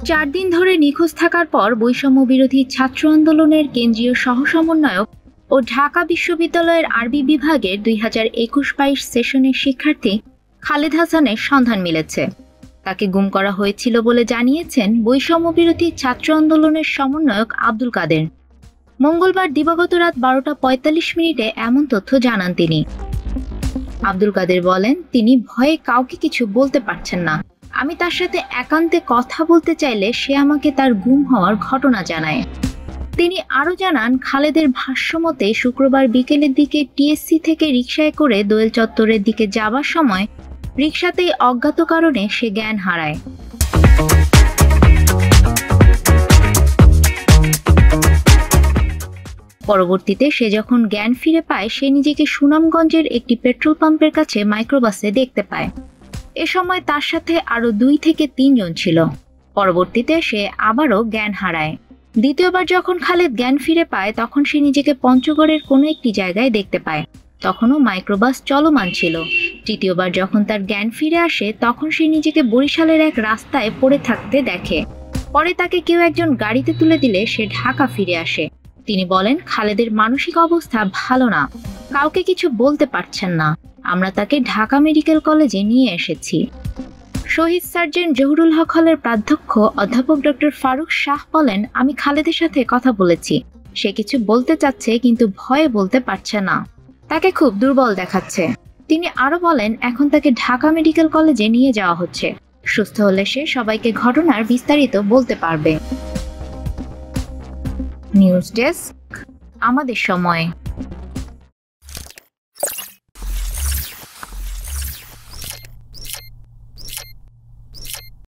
4 দিন ধরে নিখোঁজ থাকার পর বৈষম্য বিরোধী ছাত্র আন্দোলনের কেন্দ্রীয় সহসমন্বয়ক ও ঢাকা বিশ্ববিদ্যালয়ের আরবি বিভাগের 2021-22 সেশনের শিক্ষার্থী খালেদ হাসানের সন্ধান মিলেছে। তাকে গুম করা হয়েছিল বলে জানিয়েছেন বৈষম্য বিরোধী ছাত্র আন্দোলনের সমন্বয়ক আব্দুল কাদের। মঙ্গলবার দিবাগত রাত 12:45 এমন তথ্য জানান তিনি। আব্দুল কাদের বলেন, তিনি ভয়ে কাউকে কিছু বলতে পারছেন না। আমি তার সাথে একান্তে কথা বলতে চাইলে সে আমাকে তার গুম হওয়ার ঘটনা জানায়। তিনি আরও জানান, খালেদের ভাষ্যমতে শুক্রবার বিকেলের দিকে টিএসসি থেকে রিকশায় করে দোয়েল চত্বরের দিকে যাবার সময় রিকশাতেই অজ্ঞাত কারণে সে জ্ঞান হারায়। পরবর্তীতে সে যখন জ্ঞান ফিরে পায়, সে নিজেকে সুনামগঞ্জের একটি পেট্রোল পাম্পের কাছে মাইক্রোবাসে দেখতে পায়। এ সময় তার সাথে আরও 2 থেকে 3 জন ছিল। পরবর্তীতে সে আবারও জ্ঞান হারায়। দ্বিতীয়বার যখন খালেদ জ্ঞান ফিরে পায়, তখন সে নিজেকে পঞ্চগড়ের কোনো একটি জায়গায় দেখতে পায়। তখনও মাইক্রোবাস চলমান ছিল। তৃতীয়বার যখন তার জ্ঞান ফিরে আসে, তখন সে নিজেকে বরিশালের এক রাস্তায় পড়ে থাকতে দেখে। পরে তাকে কেউ একজন গাড়িতে তুলে দিলে সে ঢাকা ফিরে আসে। তিনি বলেন, খালেদের মানসিক অবস্থা ভালো না, কাউকে কিছু বলতে পারছেন না। আমরা তাকে ঢাকা মেডিকেল কলেজে নিয়ে এসেছি। শহীদ সার্জেন্ট জহুরুল হক হলের প্রাধ্যক্ষ অধ্যাপক ডক্টর ফারুক শাহ বলেন, আমি খালেদের সাথে কথা বলেছি। সে কিছু বলতে চাচ্ছে কিন্তু ভয়ে বলতে পারছে না। তাকে খুব দুর্বল দেখাচ্ছে। তিনি আরো বলেন, এখন তাকে ঢাকা মেডিকেল কলেজে নিয়ে যাওয়া হচ্ছে। সুস্থ হলে সে সবাইকে ঘটনার বিস্তারিত বলতে পারবে। নিউজ ডেস্ক, আমাদের সময়।